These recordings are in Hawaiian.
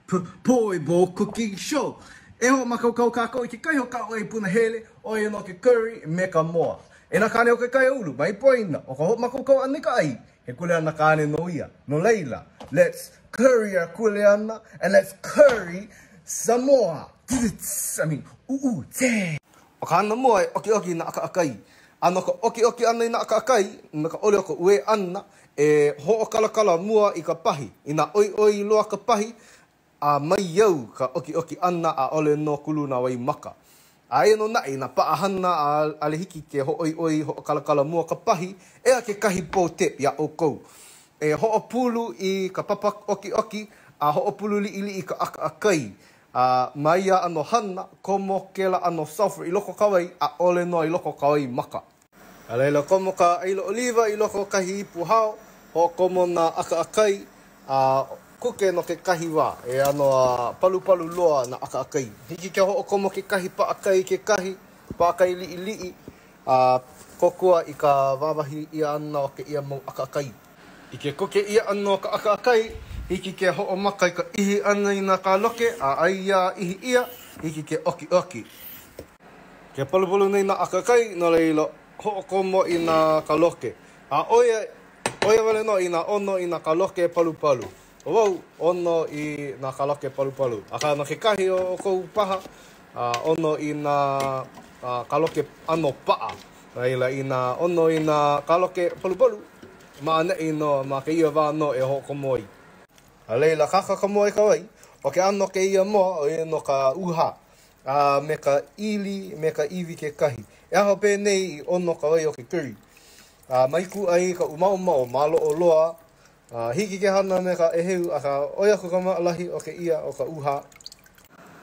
Poi bo cooking show. E hoomakaukau kākou I ke kai ho kāu e puna hele, o e no ke curry me ka moa. E na kāne o ke kai ulu, mai poina, o ka hoomakaukau ane ka ai, he kule ana kāne no ia. No leila, let's curry our kule ana, and let's curry some more. I mean, te. O ka ana moa e oki na aka-akai. Ano ka oki ana I na aka-akai, na ka ole o ka ue ana, e ho kala mua I ka pahi. I na oi loa ka pahi, a mai iau ka oki ana a ole no kulu na wai maka. A e no nai na paahana a alehiki ke ho kala mua ka pahi, ea ke kahi pō tep ia o kou. E ho pulu I ka papa oki, a ho pulu li I ka aka-akai. A mai ia ano hana, komo kela ano sulfur I loko kawai, a ole no I loko kawai maka. A leila komo ka ailo oliva I loko kahi ipu hao, ho komo na aka-akai, a kuke no ke kahi wā, e ano palu loa na aka-akai. Hiki ke ho komo ke kahi paakai ke kahi, paakai li'i, kokua I ka wawahi ia ana o ke ia mau aka-akai. I ke kuke ia ana o ka aka-akai, hiki ke ho maka I ka ihi ana I na ka loke, a ai ia ihi ia, hiki ke oki. Ke palu nei na aka-akai, no leilo ho komo I na ka loke. A oia wale no I na ono I na ka loke palu. Wau, ono I na ka loke palu. Aka na ke kahi o kou paha, ono I na ka loke ano paa. Leila I na ono I na ka loke palu. Maane I no, ma ke ia wā no e ho komo I. A leila kaka komo I kawai, o ke ano ke ia moa o e no ka uha. Me ka ili, me ka iwi ke kahi. E aho pēnei ono kawai o ke curry. Maiku ai ka umau malo o loa, hiki ke hana me ka eheu a ka oia ko ka maalahi o ke ia o ka uha.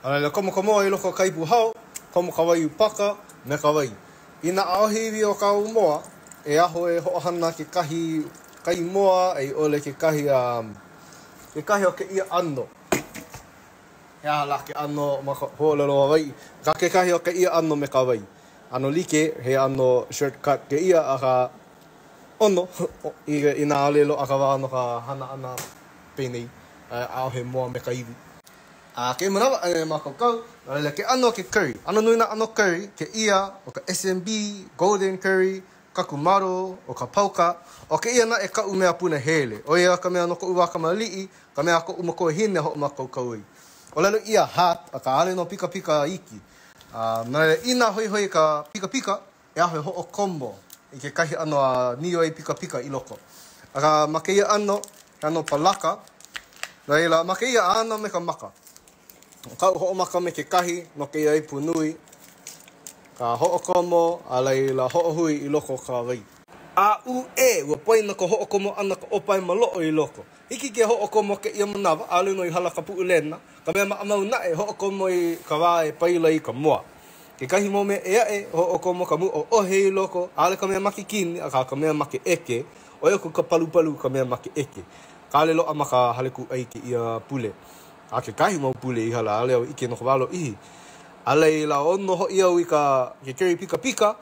Leila komo I loko kaipu hao, komo kawai upaka me kawai. Ina aohiwi o ka umoa, e aho e hoahana ke kahi kai moa, e ole ke kahi o ke ia ano. E ala ke ano maka hoolelo wai. Ka ke kahi o ke ia ano me ka wai. Ano like he ano shortcut ke ia a ka ono. Ina alelo a ka wano ka hana ana penei. Ao he moa me ka iwi. Ke manawa ane hoomakaukau. Ke ano ke curry. Ano nui na ano curry. Ke ia o ka SMB, golden curry, kakumaro, o ka pauka. O ke ia na e ka umea puna hele. O ia ka mea no ko uwa ka malii, ka mea ko umako hine hoomakaukau ai. O lalo ia hat, a ka ale no pika iki. Na ina hoi ka pika, e aho e ho kombo. I ke kahi ano a nio ai pika I loko. A ka makeia ano palaka. Leila, makeia ano me ka maka. Ka hoomaka me ke kahi, no ke ia ipu nui. Ka hookomo, a leila hoohui I loko ka wai. A ua poina ko hookomo ana ka opai maloo I loko. Hiki ke hookomo ke ia manawa, alu no I hala ka puulena, ka mea maamau nae hookomo I ka wā e paila I ka moa. Ke kahi mo me ea hookomo ka mu o ohe I loko, ale ka mea maki kini, a ka mea maki eke, o eku ka palu ka mea maki eke. Ka ale loa maka haleku ai ke ia pule. A ke kahi mau pule I hala, ale au ike no ka walo ihi. Ale la ono ho ia I ka ke curry pika.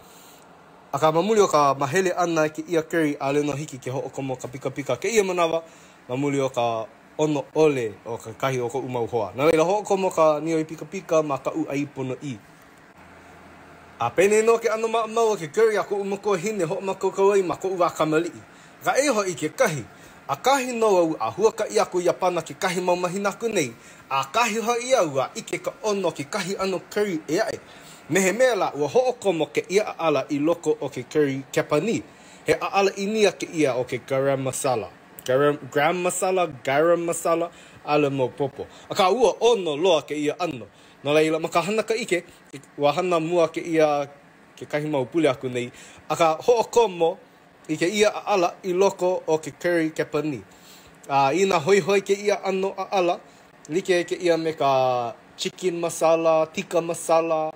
A ka mamuli o ka mahele ana ke ia curry ale no hiki ke hookomo ka pika. Ke ia manawa, mamuli o ka ono ole o ka kahi o ko umau hoa. Na leila hookomo ka nio I pika ma ka u aipono I. A pene no ke ano mau ke curry a ko umako hine hoomakaukau ai ma ko uwa ka malii. Ka eho I ke kahi. A kahi no au a hua ka ia ko Iapana ke kahi mau mahinaku nei. A kahi ho ia ua ike ka ono ke kahi ano curry e ai. Mehe mea la ua hookomo ke ia ala I loko o ke curry kepani. He ala inia ke ia o ke garam masala. Garam masala, ala mo popo. A ka ua ono loa ke ia ano. No leila maka hana ka ike, ua hana mua ke ia ke kahi mau pule aku nei. A ka hookomo I ke ia ala I loko o ke curry kepani. Ina hoi ke ia ano ala, like ke ia me ka chicken masala, tikka masala,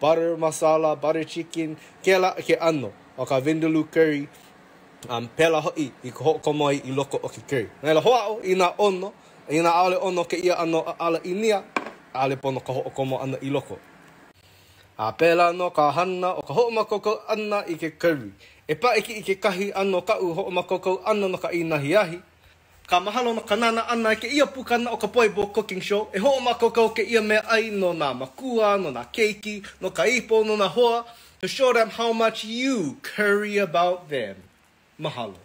butter chicken, ke ala ke ano, o ka vindaloo curry, pela hoi I ko hookomo ai I loko o ke curry. Nela hoao, ina ale ono ke ia ano ala inia, ale pono ka hookomo ana I loko. A pela no ka hana o ka hoomakaukau ana I ke curry. E paiki I ke kahi ano ka u hoomakaukau ana no ka inahiahi. Ka mahalo na kanana ana ke ia pukana o ka Poibo Cooking Show. E hoomakaukau ke ia mea ai no na makua, no na keiki, no ka ipo, no na hoa. To show them how much you curry about them. Mahalo.